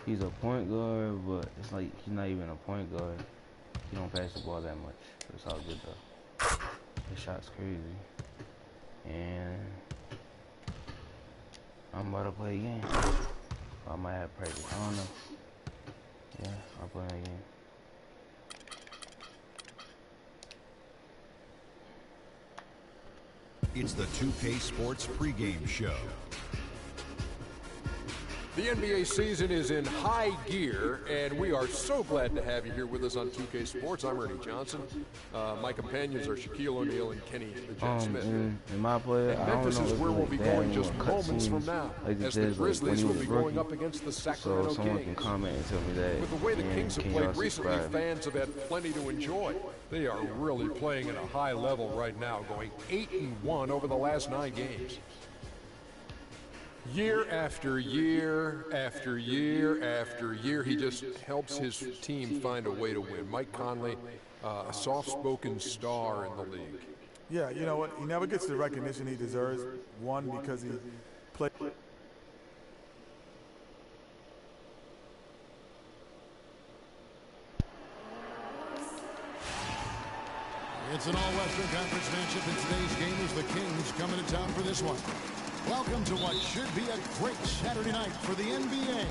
He's a point guard, but it's like he's not even a point guard. He don't pass the ball that much. It's all good though. His shot's crazy. And I'm about to play a game. I might have practice. I don't know. Yeah, I'm playing a game. It's the 2K Sports pregame show. The NBA season is in high gear, and we are so glad to have you here with us on 2K Sports. I'm Ernie Johnson. My companions are Shaquille O'Neal and Kenny the Jet Smith. In Myplayer, I don't Memphis know is if where we'll be going just moments from now, like as the Grizzlies will be going up against the Sacramento so someone Kings. can comment and tell me that. With the way the Kings have played recently, subscribe? fans have had plenty to enjoy. They are really playing at a high level right now, going 8-1 over the last 9 games. Year after year after year after year, he just helps his team find a way to win. Mike Conley, a soft-spoken star in the league. Yeah, you know what? He never gets the recognition he deserves. One, because he played. It's an all-Western Conference matchup, and today's game is the Kings coming to town for this one. Welcome to what should be a great Saturday night for the NBA.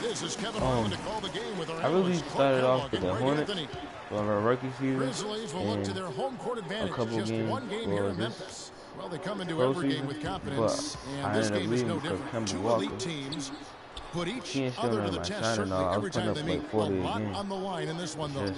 This is Kevin Harlan to call the game with our I really started off with the Hornets Anthony. on our rookie season. Grizzlies will look to their home court advantage. Just one game here in Memphis. Well, they come into every game with confidence, and this game is no different. Two elite teams put each other to the test, certainly every time they meet. A lot on the line in this one, though.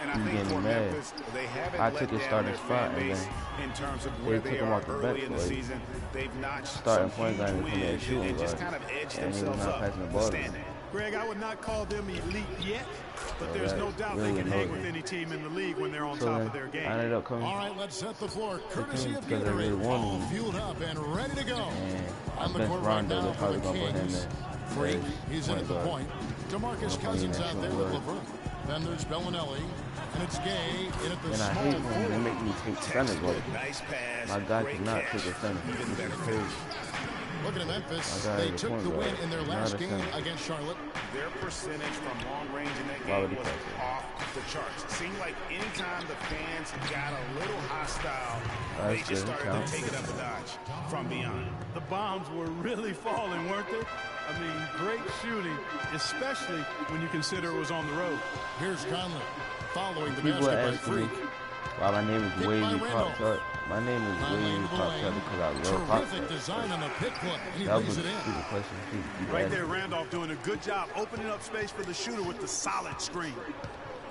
And I think for Memphis, they haven't let down their fan base in terms of where they are early in the season. They've notched some huge wins and just kind of edged themselves up the standing. Greg, I would not call them elite yet, but there's no doubt they can hang with any team in the league when they're on top of their game. I ended up coming. All right, let's set the floor. Courtesy of Gatorade, all fueled up and ready to go. On the court right now for the Kings. Freak, he's in at the point. DeMarcus Cousins out there with LeBron. Then there's Bellinelli, and it's Gay in at the And I small hate when they make me take centers. Like, Nice pass. my guy cannot take a center. This is crazy. Looking at Memphis, they took the win in their last game against Charlotte. Their percentage from long range in that game was off the charts. It seemed like anytime the fans got a little hostile, they just started to take it up a notch from beyond. The bombs were really falling, weren't they? I mean, great shooting, especially when you consider it was on the road. Here's Conley following the People basket by ask me Freak. why my name is Hit Wavy by Pop Randolph. Tart. My name is Wavy Pop Tart because I love Pop Terrific Tart. design on the pick play. He That was lays a it in. stupid question. Right there, Randolph doing a good job opening up space for the shooter with the solid screen.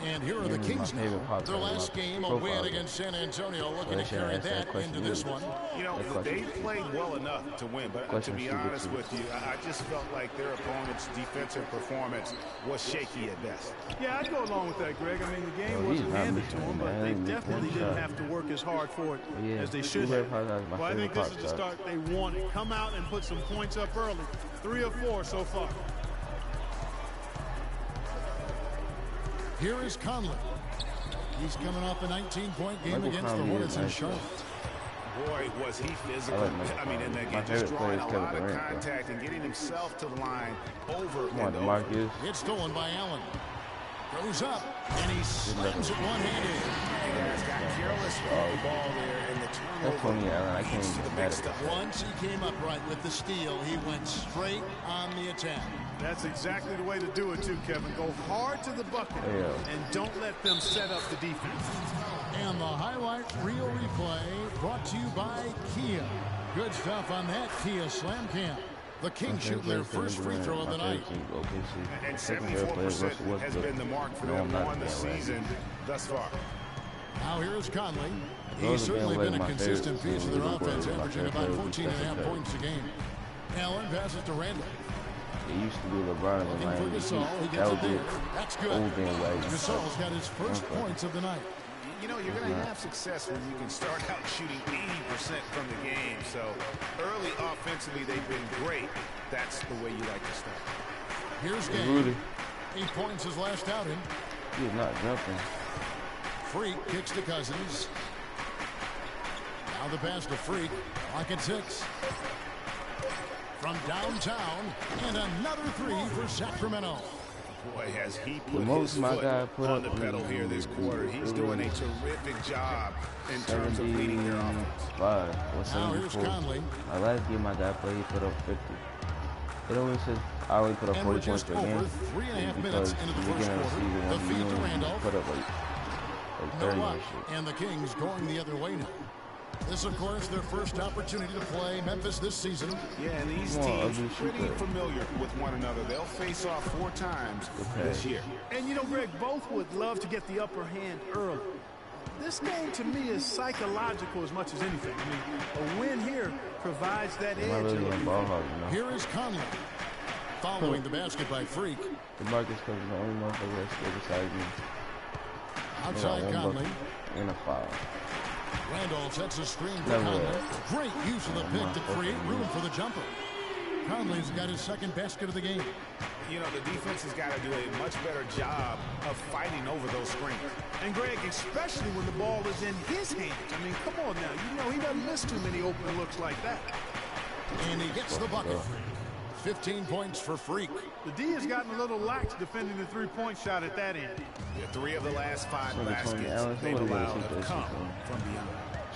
And here are the Kings now. Their last game, a win against San Antonio, looking to carry that into this one. You know, they played well enough to win, but to be honest with you, I just felt like their opponent's defensive performance was shaky at best. Yeah, I'd go along with that, Greg. I mean, the game wasn't handed to them, but they definitely didn't have to work as hard for it as they should have. Well, I think this is the start they wanted. Come out and put some points up early. 3 of 4 so far. Here is Conley. He's coming off a 19-point game against the Hornets in Charlotte. Boy, was he physical. I mean, in that game, just drawing a lot of contact and getting himself to the line over and over. It's stolen by Allen. Goes up, and he slams it one-handed. He's got careless with the ball there, and the turnover leads to the big stuff. Once he came upright with the steal, he went straight on the attack. That's exactly the way to do it, too, Kevin. Go hard to the bucket and don't let them set up the defense. And the highlight reel replay brought to you by Kia. Good stuff on that Kia Slam Cam. The Kings shooting their first free throw of the night. And 74% has been the mark for them on the season thus far. Now here's Conley. He's certainly been a consistent piece of their offense, averaging about 14.5 points a game. Allen passes to Randall. It used to be LeBron in the Looking for Gasol. He gets it there. That's good. Gasol's got his first points of the night. You know, you're going to have success when you can start out shooting 80% from the game. So early offensively, they've been great. That's the way you like to start. Here's Gay. 8 points his last outing. He's not jumping. Freak kicks to Cousins. Now the pass to Freak. Lock at 6. from downtown, and another three for Sacramento. Boy, has he put his foot on the pedal here this quarter. He's doing a terrific job in terms of leading their offense. Now here's Conley. My last game my guy played, he put up 50. It only says I only put up 40 points per game. Because the beginning of the season, when you put up like 30 and shit. And the Kings going the other way now. This, of course, their first opportunity to play Memphis this season. Yeah, and these teams pretty familiar with one another. They'll face off 4 times this year. And, you know, Greg, both would love to get the upper hand early. This game, to me, is psychological as much as anything. I mean, a win here provides that edge. Here is Conley. Following the basket by Freak. DeMarcus Cousins is the only motherfucker that's still beside me. Outside Conley. And a foul. Randall sets a screen for Conley. Great use of the pick to create room for the jumper. Conley's got his second basket of the game. You know, the defense has got to do a much better job of fighting over those screens. And, Greg, especially when the ball is in his hands. I mean, come on now. You know, he doesn't miss too many open looks like that. And he gets the bucket. 15 points for Freak. The D has gotten a little lax defending the three-point shot at that end. Yeah, 3 of the last 5 baskets they've allowed have come from beyond.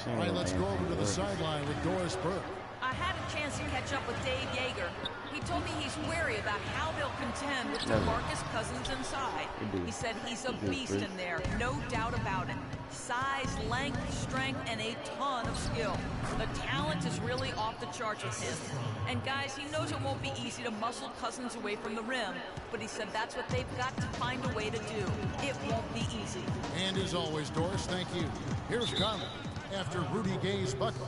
All right, let's go over to the sideline with Doris Burke. I had a chance to catch up with Dave Yeager. He told me he's wary about how they'll contend with DeMarcus Cousins inside. He said he's a beast in there, no doubt about it. Size, length, strength, and a ton of skill. The talent is really off the charts with him. And guys, he knows it won't be easy to muscle Cousins away from the rim, but he said that's what they've got to find a way to do. It won't be easy. And as always, Doris, thank you. Here's Conley after Rudy Gay's bucket.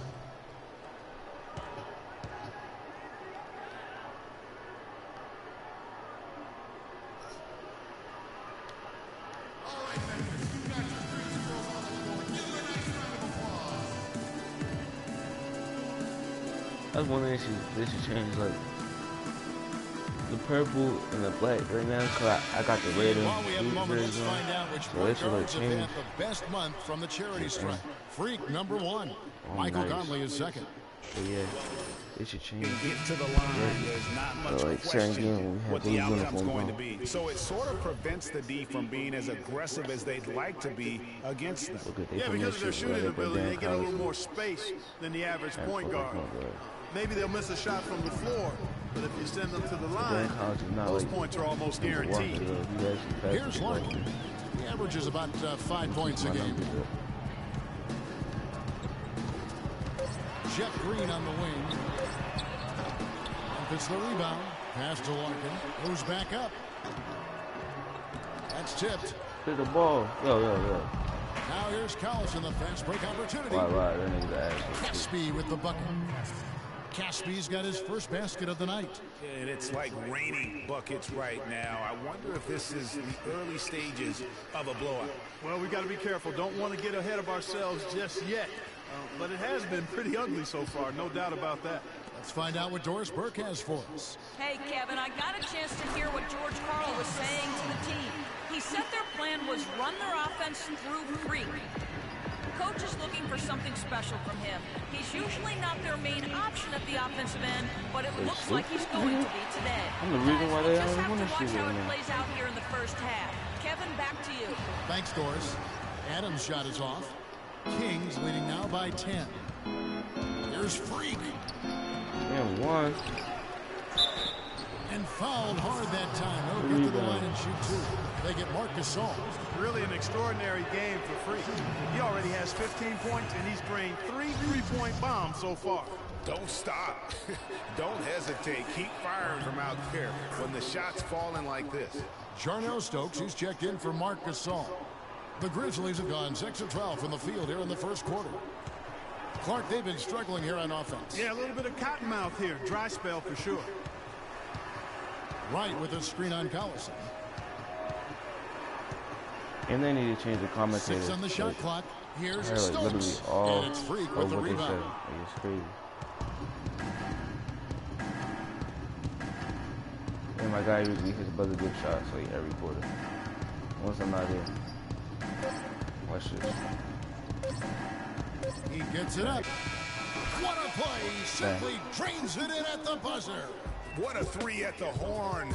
That's one thing they should change, like the purple and the black right now. Cause I got the red While we have a moment, let's find out which point guards have had the best month from the charity strike. Freak number 1. Michael Conley is second. But yeah, they should change. Get to the line. There's not much question what the outcome's going to be. So it sort of prevents the D from being as aggressive as they'd like to be against them. Yeah, because of their shooting ability, they get a little more space than the average point guard. Maybe they'll miss a shot from the floor, but if you send them to the line, those points are almost guaranteed. Here's Larkin. He averages about 5 points a game. Jeff Green on the wing. Gets the rebound. Pass to Larkin. Moves back up. That's tipped. Hit the ball. Yo. Now here's Collison, the fast break opportunity. Right. That nigga's ass. Caspy with the bucket. Caspy's got his first basket of the night. And it's like raining buckets right now. I wonder if this is the early stages of a blowout. Well, we got to be careful. Don't want to get ahead of ourselves just yet. But it has been pretty ugly so far, no doubt about that. Let's find out what Doris Burke has for us. Hey, Kevin, I got a chance to hear what George Karl was saying to the team. He said their plan was run their offense through Freak. Coach is looking for something special from him. He's usually not their main option at the offensive end, but it looks like he's going to be today. I'm the reason why they just don't have want to to watch shoot how it it. plays out here in the first half. Kevin, back to you. Thanks, Doris. Adams' shot is off. Kings leading now by 10. Here's Freak. And one. And fouled hard that time. They'll get to the line and shoot 2. They get Marc Gasol. Really an extraordinary game for Freak. He already has 15 points, and he's drained 3 three-point bombs so far. Don't stop. Don't hesitate. Keep firing from out there when the shot's falling like this. Jarnell Stokes, he's checked in for Marc Gasol. The Grizzlies have gone 6 of 12 from the field here in the first quarter. Clark, they've been struggling here on offense. Yeah, a little bit of cottonmouth here. Dry spell for sure. Right with a screen on Collison. And they need to change the commentators. 6 on the shot clock. Here's Stokes. And it's Freak with the rebound. It's crazy. And my guy usually hits a buzzer good shots like every quarter. Once I'm not here. Watch this. He gets it up. What a play. Simply drains it in at the buzzer. What a three at the horn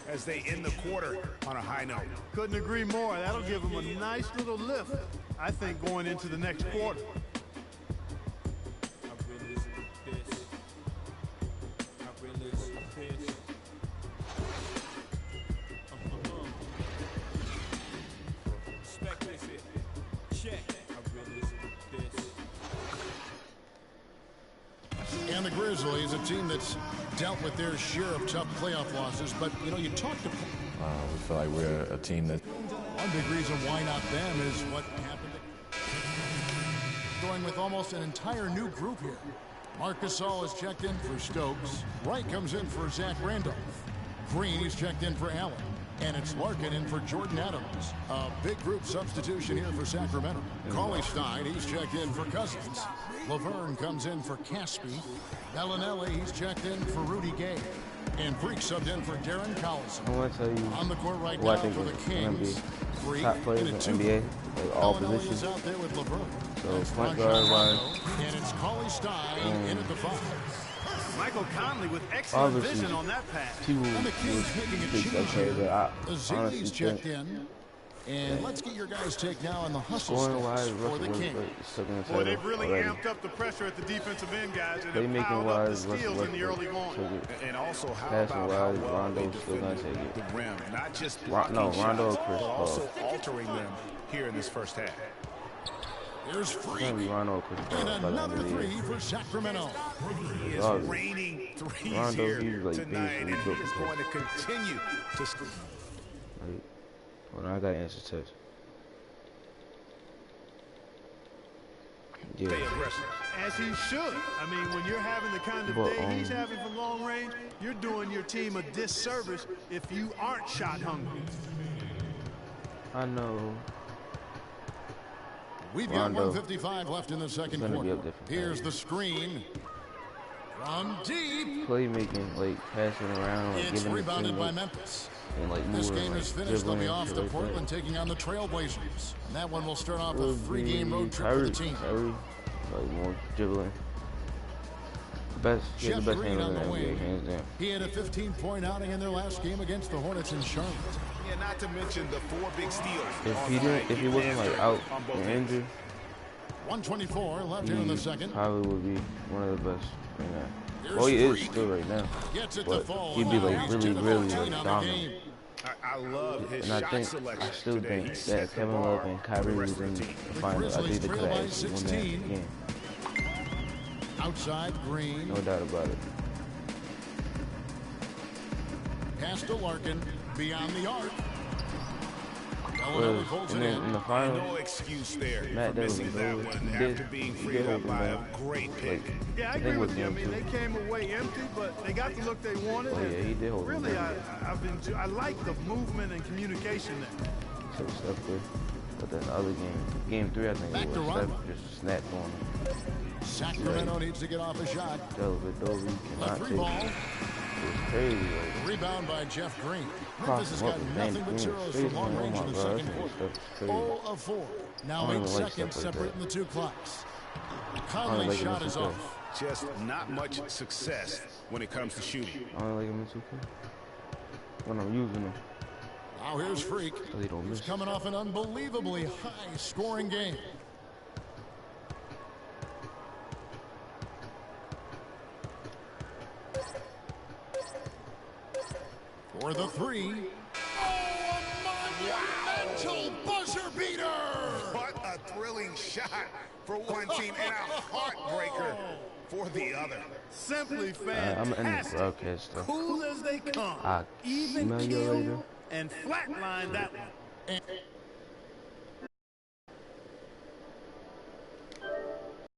as they end the quarter on a high note. Couldn't agree more. That'll give them a nice little lift, I think, going into the next quarter. And the Grizzlies, a team that's dealt with their share of tough playoff losses, but you know, you talk to we feel like we're a team that one big reason why not them is what happened. Going with almost an entire new group here. Marc Gasol is checked in for Stokes. Wright comes in for Zach Randolph. Green is checked in for Allen. And it's Larkin in for Jordan Adams. A big group substitution here for Sacramento. Cauley Stein, he's checked in for Cousins. Laverne comes in for Caspi. Bellinelli, he's checked in for Rudy Gay. And Freak subbed in for Darren Collison. I want to tell you on the court right who I now think for the Kings. Freak, top players in the NBA, like all positions. Out there with Laverne. So point guard wise. And it's Cauley Stein in at the 5. Michael Conley with excellent vision on that pass. People and the Kings making a change. Okay, but I honestly checked in. And let's get your guys' take now on the hustle wise for the Kings. Boy, they've really amped up the pressure at the defensive end, guys, and they have piled up the steals in the early going. And also, how passing about wise, Rondo's still gonna take it. The rim, not just Rondo or Chris Paul. Also altering them here in this first half. Here's Freak. And another three for Sacramento. He is raining threes Rondo, here like tonight, and he is going to continue to score. Hold on, I gotta answer text. Yeah. As he should. I mean, when you're having the kind of day he's having from long range, you're doing your team a disservice if you aren't shot hungry. I know. We've got 1:55 left in the second quarter. Here's the screen. From deep. Playmaking, like passing around, it's giving rebounded by Memphis. And like this moving, game is finished. They'll be off to Portland, taking on the Trailblazers. And that one will start off a 3-game road trip for the team. Like more dribbling. Jeff the best Green on the NBA, wing. hands down. He had a 15-point outing in their last game against the Hornets in Charlotte. Yeah, not to mention the 4 big steals. If he wasn't like out and injured, 124 left here in the second. Probably would be one of the best right now. Well, he is still right now, but he'd be like really dominant. I love his shot selection. I still think that Kevin Love and Kyrie was in the finals. I think they could have actually won that game. Outside Green. No doubt about it. Pass to Larkin. Beyond the arc. And then in the finals, no excuse there Matt for missing that one after being freed up by a great pick. Yeah, I agree with you. I mean, they came away empty, but they got the look they wanted. Oh, yeah, he did hold really, I like the movement and communication there. So Steph good. But then the other game 3, I think it was Steph just snapped on him. Sacramento needs to get off a shot. Dellavedova cannot take it. It's crazy. Like, rebound by Jeff Green. Memphis has got nothing but zeros from long range in the second quarter. 0 of 4. Now 8 seconds separating the 2 clocks. Conley's shot is off. Just not much success when it comes to shooting. I don't like him in 2K. When I'm using him. Now here's Freak. He's coming off an unbelievably high-scoring game. For the 3. Oh, a monumental buzzer beater! What a thrilling shot for one team and a heartbreaker for the other. Simply fantastic. I'm in the broadcast stuff. Cool as they come. I'll Even email you later. And flatline that one.